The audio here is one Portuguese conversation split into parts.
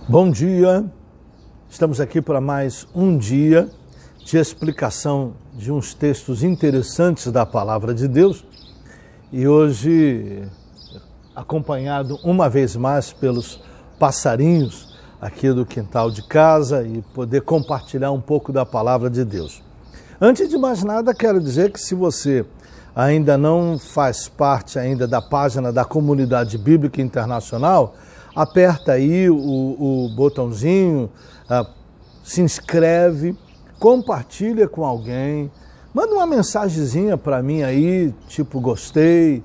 Bom dia, estamos aqui para mais um dia de explicação de uns textos interessantes da Palavra de Deus e hoje acompanhado uma vez mais pelos passarinhos aqui do quintal de casa e poder compartilhar um pouco da Palavra de Deus. Antes de mais nada, quero dizer que se você ainda não faz parte ainda da página da Comunidade Bíblica Internacional, aperta aí o botãozinho, se inscreve, compartilha com alguém, manda uma mensagenzinha para mim aí, tipo gostei,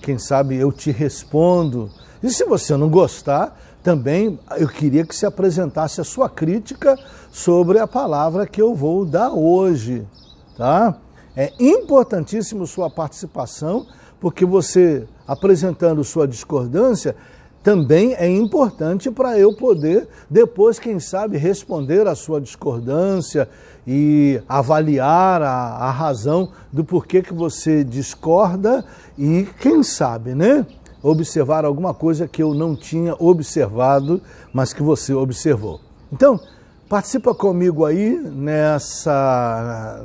quem sabe eu te respondo. E se você não gostar, também eu queria que você apresentasse a sua crítica sobre a palavra que eu vou dar hoje, tá? É importantíssimo sua participação, porque você apresentando sua discordância também é importante para eu poder, depois, quem sabe, responder a sua discordância e avaliar a razão do porquê que você discorda e, quem sabe, né, observar alguma coisa que eu não tinha observado, mas que você observou. Então, participa comigo aí nessa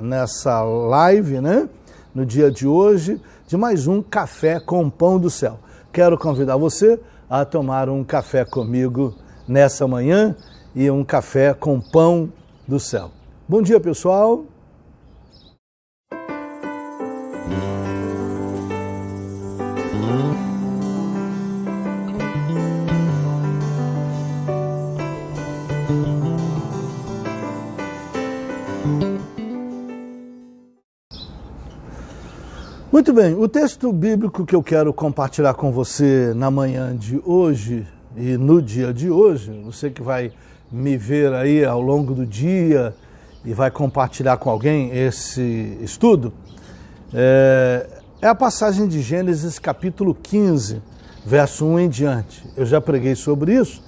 live, né, no dia de hoje, de mais um Café com Pão do Céu. Quero convidar você a tomar um café comigo nessa manhã e um café com pão do céu. Bom dia, pessoal. Muito bem, o texto bíblico que eu quero compartilhar com você na manhã de hoje e no dia de hoje, você que vai me ver aí ao longo do dia e vai compartilhar com alguém esse estudo, é a passagem de Gênesis capítulo 15, verso 1 em diante. Eu já preguei sobre isso,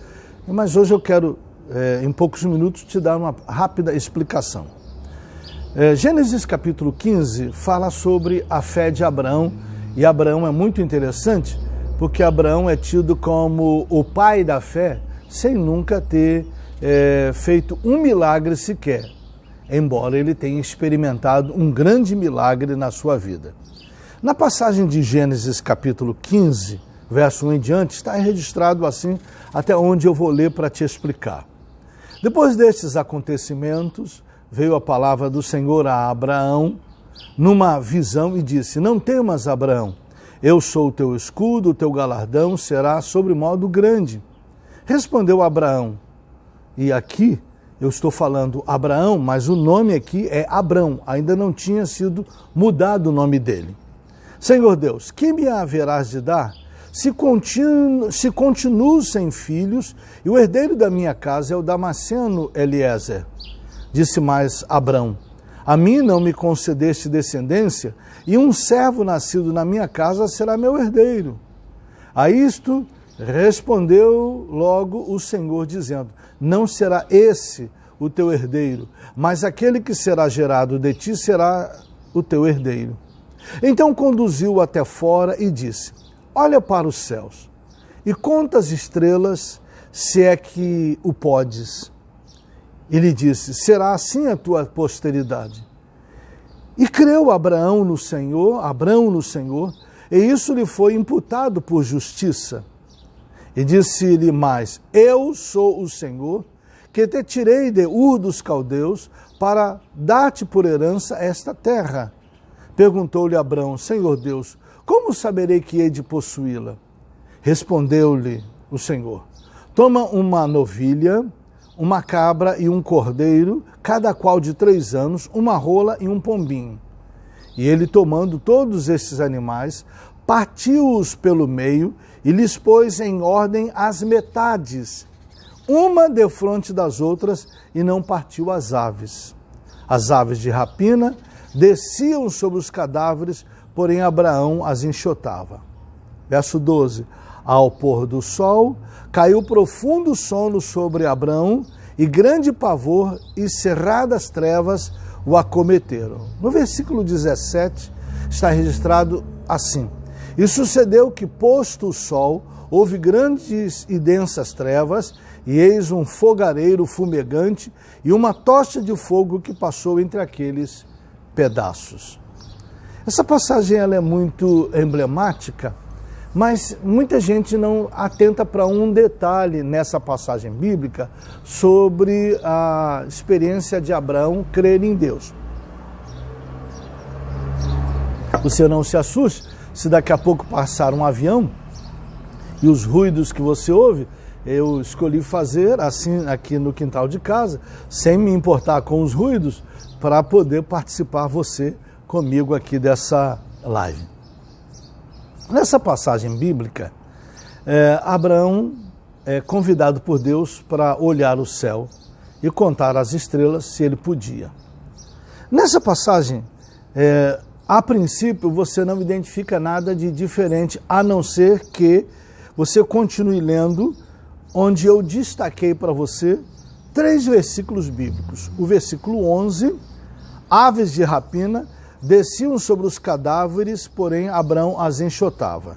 mas hoje eu quero, em poucos minutos, te dar uma rápida explicação. Gênesis capítulo 15 fala sobre a fé de Abraão, e Abraão é muito interessante porque Abraão é tido como o pai da fé sem nunca ter feito um milagre sequer, embora ele tenha experimentado um grande milagre na sua vida. Na passagem de Gênesis capítulo 15, verso 1 em diante, está registrado assim, até onde eu vou ler para te explicar. Depois destes acontecimentos, veio a palavra do Senhor a Abraão numa visão e disse: Não temas, Abraão, eu sou o teu escudo, o teu galardão será sobremodo grande. Respondeu Abraão, e aqui eu estou falando Abraão, mas o nome aqui é Abrão, ainda não tinha sido mudado o nome dele. Senhor Deus, que me haverás de dar se continuo sem filhos e o herdeiro da minha casa é o Damasceno Eliezer? Disse mais Abrão: A mim não me concedeste descendência, e um servo nascido na minha casa será meu herdeiro. A isto respondeu logo o Senhor, dizendo: Não será esse o teu herdeiro, mas aquele que será gerado de ti será o teu herdeiro. Então conduziu-o até fora e disse: Olha para os céus, e conta as estrelas, se é que o podes. E lhe disse: Será assim a tua posteridade. E creu Abraão no Senhor, e isso lhe foi imputado por justiça. E disse-lhe mais: Eu sou o Senhor, que te tirei de Ur dos Caldeus, para dar-te por herança esta terra. Perguntou-lhe Abraão: Senhor Deus, como saberei que hei de possuí-la? Respondeu-lhe o Senhor: Toma uma novilha, uma cabra e um cordeiro, cada qual de 3 anos, uma rola e um pombinho. E ele, tomando todos estes animais, partiu-os pelo meio e lhes pôs em ordem as metades, uma defronte das outras, e não partiu as aves. As aves de rapina desciam sobre os cadáveres, porém Abraão as enxotava. Verso 12. Ao pôr do sol, caiu profundo sono sobre Abraão, e grande pavor e cerradas trevas o acometeram. No versículo 17 está registrado assim: E sucedeu que, posto o sol, houve grandes e densas trevas, e eis um fogareiro fumegante e uma tocha de fogo que passou entre aqueles pedaços. Essa passagem ela é muito emblemática, mas muita gente não atenta para um detalhe nessa passagem bíblica sobre a experiência de Abraão crer em Deus. Você não se assuste se daqui a pouco passar um avião e os ruídos que você ouve. Eu escolhi fazer assim aqui no quintal de casa, sem me importar com os ruídos, para poder participar você comigo aqui dessa live. Nessa passagem bíblica, Abraão é convidado por Deus para olhar o céu e contar as estrelas se ele podia. Nessa passagem, a princípio você não identifica nada de diferente, a não ser que você continue lendo, onde eu destaquei para você 3 versículos bíblicos. O versículo 11, aves de rapina desciam sobre os cadáveres, porém Abraão as enxotava.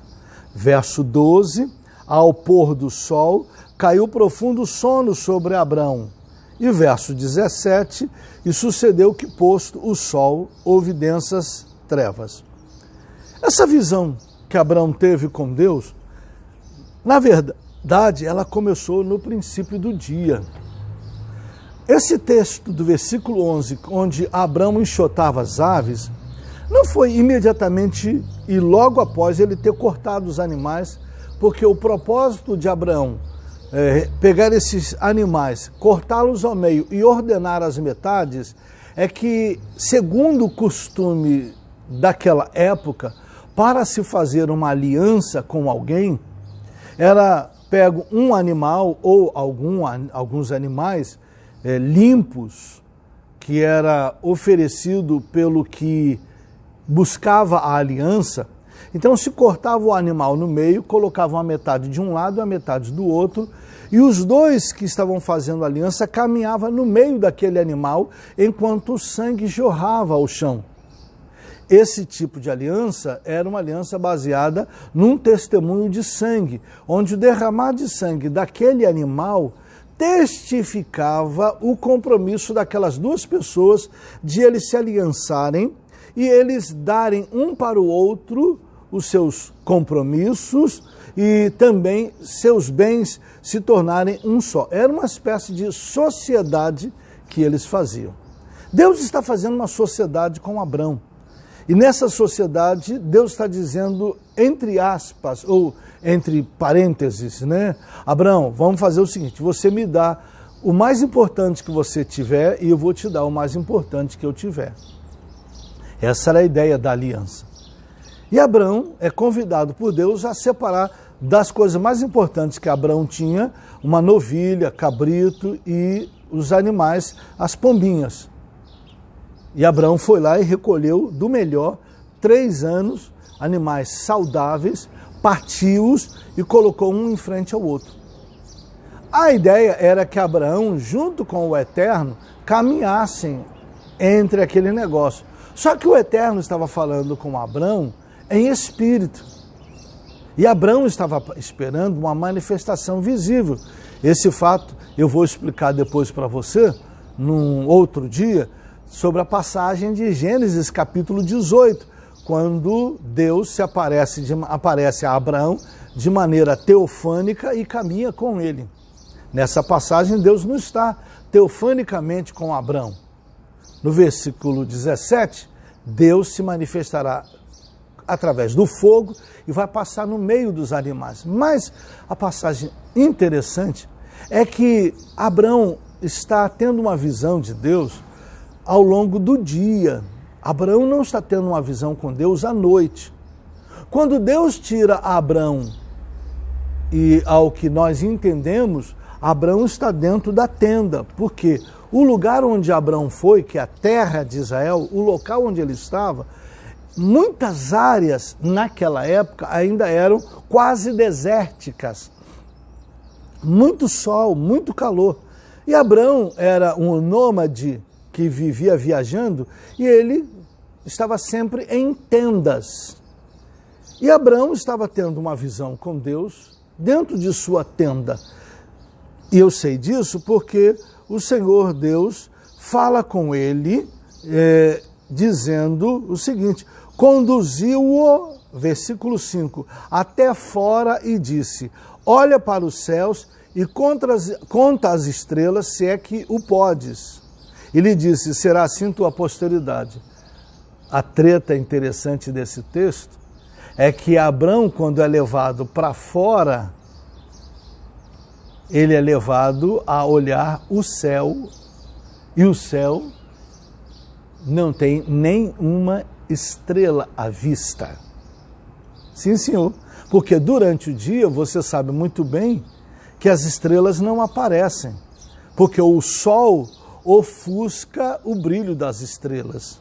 Verso 12, ao pôr do sol, caiu profundo sono sobre Abraão. E verso 17, e sucedeu que, posto o sol, houve densas trevas. Essa visão que Abraão teve com Deus, na verdade, ela começou no princípio do dia. Esse texto do versículo 11, onde Abraão enxotava as aves, não foi imediatamente e logo após ele ter cortado os animais, porque o propósito de Abraão pegar esses animais, cortá-los ao meio e ordenar as metades, é que, segundo o costume daquela época, para se fazer uma aliança com alguém, era pego um animal ou alguns animais limpos, que era oferecido pelo que buscava a aliança. Então se cortava o animal no meio, colocavam a metade de um lado e a metade do outro, e os dois que estavam fazendo a aliança caminhavam no meio daquele animal, enquanto o sangue jorrava ao chão. Esse tipo de aliança era uma aliança baseada num testemunho de sangue, onde o derramar de sangue daquele animal testificava o compromisso daquelas duas pessoas de eles se aliançarem e eles darem um para o outro os seus compromissos e também seus bens se tornarem um só. Era uma espécie de sociedade que eles faziam. Deus está fazendo uma sociedade com Abraão. E nessa sociedade, Deus está dizendo, entre aspas, ou entre parênteses, né? Abraão, vamos fazer o seguinte, você me dá o mais importante que você tiver e eu vou te dar o mais importante que eu tiver. Essa era a ideia da aliança. E Abraão é convidado por Deus a separar das coisas mais importantes que Abraão tinha, uma novilha, cabrito e os animais, as pombinhas. E Abraão foi lá e recolheu do melhor 3 anos, animais saudáveis, partiu-os e colocou um em frente ao outro. A ideia era que Abraão, junto com o Eterno, caminhassem entre aquele negócio. Só que o Eterno estava falando com Abraão em espírito. E Abraão estava esperando uma manifestação visível. Esse fato eu vou explicar depois para você, num outro dia, sobre a passagem de Gênesis capítulo 18, quando Deus aparece a Abraão de maneira teofânica e caminha com ele. Nessa passagem, Deus não está teofanicamente com Abraão. No versículo 17, Deus se manifestará através do fogo e vai passar no meio dos animais. Mas a passagem interessante é que Abraão está tendo uma visão de Deus ao longo do dia. Abraão não está tendo uma visão com Deus à noite. Quando Deus tira Abraão, e ao que nós entendemos, Abraão está dentro da tenda, porque o lugar onde Abraão foi, que é a terra de Israel, o local onde ele estava, muitas áreas naquela época ainda eram quase desérticas. Muito sol, muito calor. E Abraão era um nômade que vivia viajando e ele estava sempre em tendas. E Abraão estava tendo uma visão com Deus dentro de sua tenda. E eu sei disso porque o Senhor Deus fala com ele, dizendo o seguinte: conduziu-o, versículo 5, até fora e disse: olha para os céus e conta as estrelas, se é que o podes. E lhe disse: será assim tua posteridade. A treta interessante desse texto é que Abrão, quando é levado para fora, ele é levado a olhar o céu, e o céu não tem nenhuma estrela à vista. Sim, senhor, porque durante o dia você sabe muito bem que as estrelas não aparecem, porque o sol ofusca o brilho das estrelas,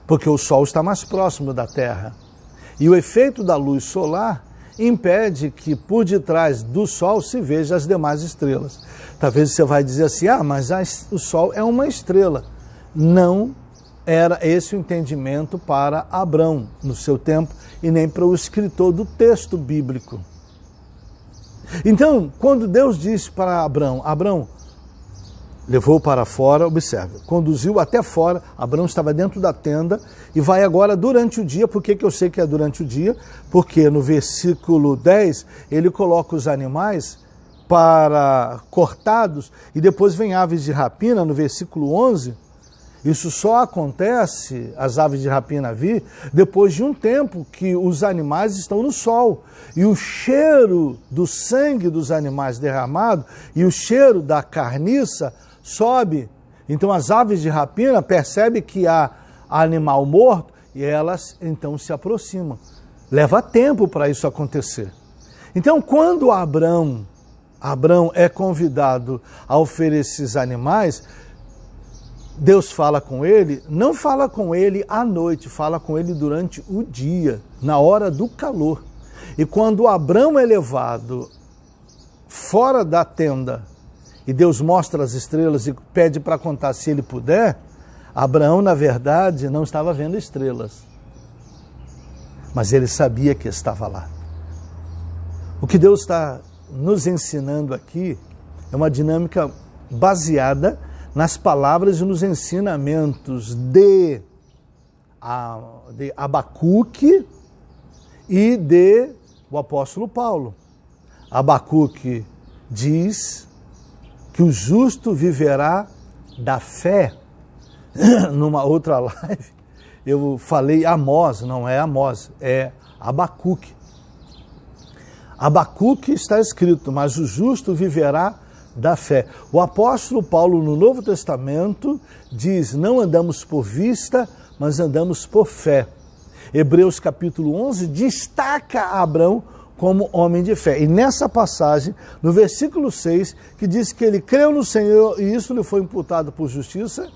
porque o sol está mais próximo da Terra. E o efeito da luz solar impede que por detrás do sol se veja as demais estrelas. Talvez você vai dizer assim: mas o sol é uma estrela. Não era esse o entendimento para Abrão no seu tempo e nem para o escritor do texto bíblico. Então, quando Deus disse para Abrão, levou para fora, observe, conduziu até fora, Abrão estava dentro da tenda e vai agora durante o dia. Por que eu sei que é durante o dia? Porque no versículo 10 ele coloca os animais para cortados e depois vem aves de rapina no versículo 11. Isso só acontece, as aves de rapina vir, depois de um tempo que os animais estão no sol. E o cheiro do sangue dos animais derramado e o cheiro da carniça sobe. Então as aves de rapina percebem que há animal morto e elas então se aproximam. Leva tempo para isso acontecer. Então quando Abrão é convidado a oferecer esses animais, Deus fala com ele, não fala com ele à noite, fala com ele durante o dia, na hora do calor. E quando Abrão é levado fora da tenda e Deus mostra as estrelas e pede para contar se ele puder, Abraão, na verdade, não estava vendo estrelas, mas ele sabia que estava lá. O que Deus está nos ensinando aqui é uma dinâmica baseada nas palavras e nos ensinamentos de Abacuque e de o apóstolo Paulo. Abacuque diz que o justo viverá da fé. Numa outra live eu falei Amós, não é Amós, é Abacuque. Abacuque está escrito, mas o justo viverá da fé. O apóstolo Paulo no Novo Testamento diz: não andamos por vista, mas andamos por fé. Hebreus capítulo 11 destaca Abrão como homem de fé. E nessa passagem, no versículo 6, que diz que ele creu no Senhor e isso lhe foi imputado por justiça,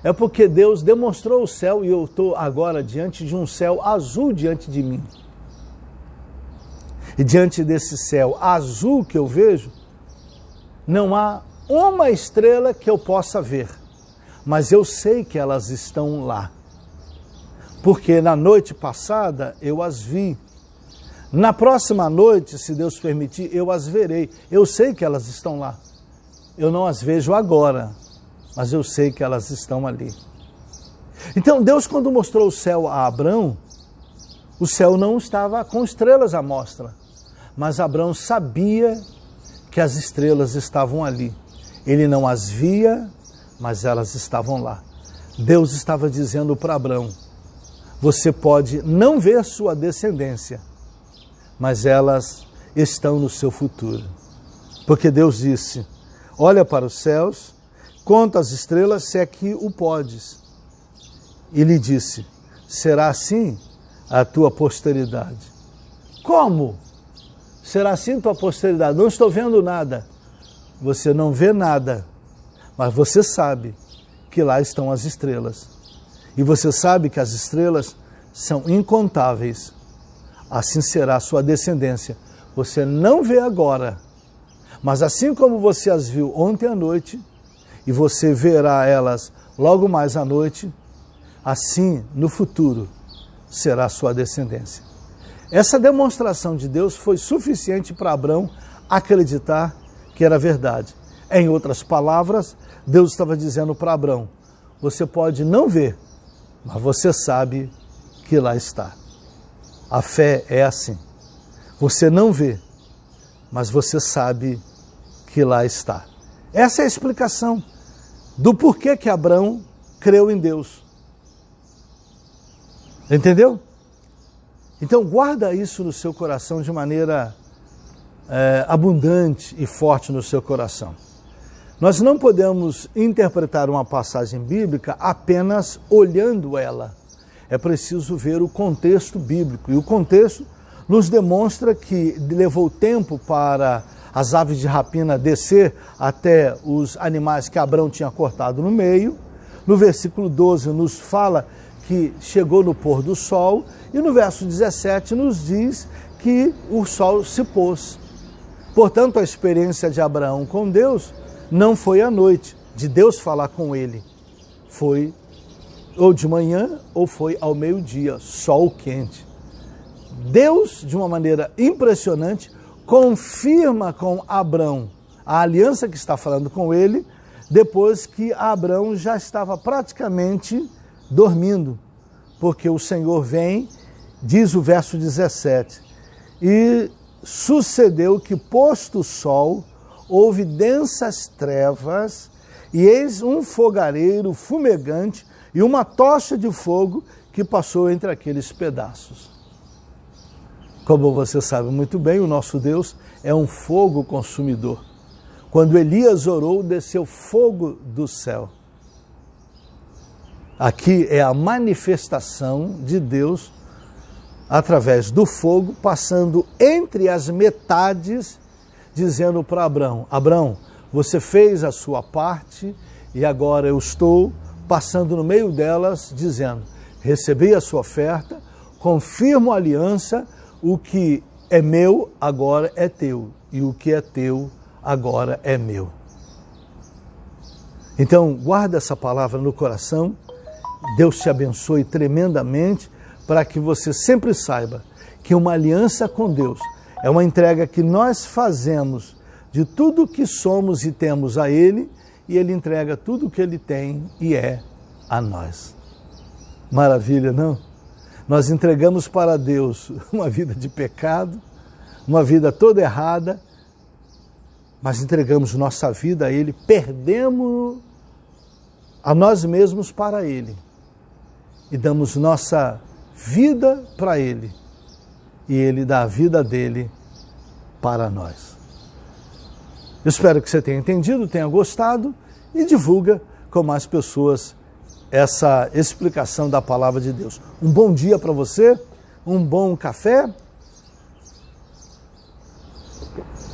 é porque Deus demonstrou o céu e eu estou agora diante de um céu azul diante de mim. E diante desse céu azul que eu vejo, não há uma estrela que eu possa ver, mas eu sei que elas estão lá. Porque na noite passada eu as vi. Na próxima noite, se Deus permitir, eu as verei. Eu sei que elas estão lá. Eu não as vejo agora, mas eu sei que elas estão ali. Então Deus, quando mostrou o céu a Abrão, o céu não estava com estrelas à mostra, mas Abrão sabia que as estrelas estavam ali. Ele não as via, mas elas estavam lá. Deus estava dizendo para Abrão: você pode não ver sua descendência, mas elas estão no seu futuro. Porque Deus disse: olha para os céus, conta as estrelas, se é que o podes. E lhe disse: será assim a tua posteridade. Como? Será assim tua posteridade? Não estou vendo nada. Você não vê nada, mas você sabe que lá estão as estrelas. E você sabe que as estrelas são incontáveis. Assim será a sua descendência. Você não vê agora, mas assim como você as viu ontem à noite, e você verá elas logo mais à noite, assim no futuro será a sua descendência. Essa demonstração de Deus foi suficiente para Abrão acreditar que era verdade. Em outras palavras, Deus estava dizendo para Abrão: você pode não ver, mas você sabe que lá está. A fé é assim. Você não vê, mas você sabe que lá está. Essa é a explicação do porquê que Abrão creu em Deus. Entendeu? Então guarda isso no seu coração de maneira abundante e forte no seu coração. Nós não podemos interpretar uma passagem bíblica apenas olhando ela. É preciso ver o contexto bíblico. E o contexto nos demonstra que levou tempo para as aves de rapina descer até os animais que Abrão tinha cortado no meio. No versículo 12 nos fala que chegou no pôr do sol. E no verso 17 nos diz que o sol se pôs. Portanto, a experiência de Abraão com Deus não foi à noite, de Deus falar com ele. Foi ou de manhã ou foi ao meio-dia, sol quente. Deus, de uma maneira impressionante, confirma com Abrão a aliança que está falando com ele, depois que Abrão já estava praticamente dormindo. Porque o Senhor vem, diz o verso 17, e sucedeu que, posto o sol, houve densas trevas, e eis um fogareiro fumegante e uma tocha de fogo que passou entre aqueles pedaços. Como você sabe muito bem, o nosso Deus é um fogo consumidor. Quando Elias orou, desceu fogo do céu. Aqui é a manifestação de Deus através do fogo, passando entre as metades, dizendo para Abrão: Abrão, você fez a sua parte e agora eu estou passando no meio delas, dizendo: recebi a sua oferta, confirmo a aliança, o que é meu agora é teu, e o que é teu agora é meu. Então, guarda essa palavra no coração. Deus te abençoe tremendamente, para que você sempre saiba que uma aliança com Deus é uma entrega que nós fazemos de tudo que somos e temos a Ele, e Ele entrega tudo o que Ele tem e é a nós. Maravilha, não? Nós entregamos para Deus uma vida de pecado, uma vida toda errada, mas entregamos nossa vida a Ele, perdemos a nós mesmos para Ele e damos nossa vida para Ele, e Ele dá a vida dele para nós. Eu espero que você tenha entendido, tenha gostado, e divulga com mais pessoas essa explicação da palavra de Deus. Um bom dia para você, um bom café.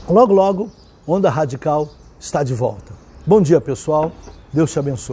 Logo, logo, Onda Radical está de volta. Bom dia, pessoal. Deus te abençoe.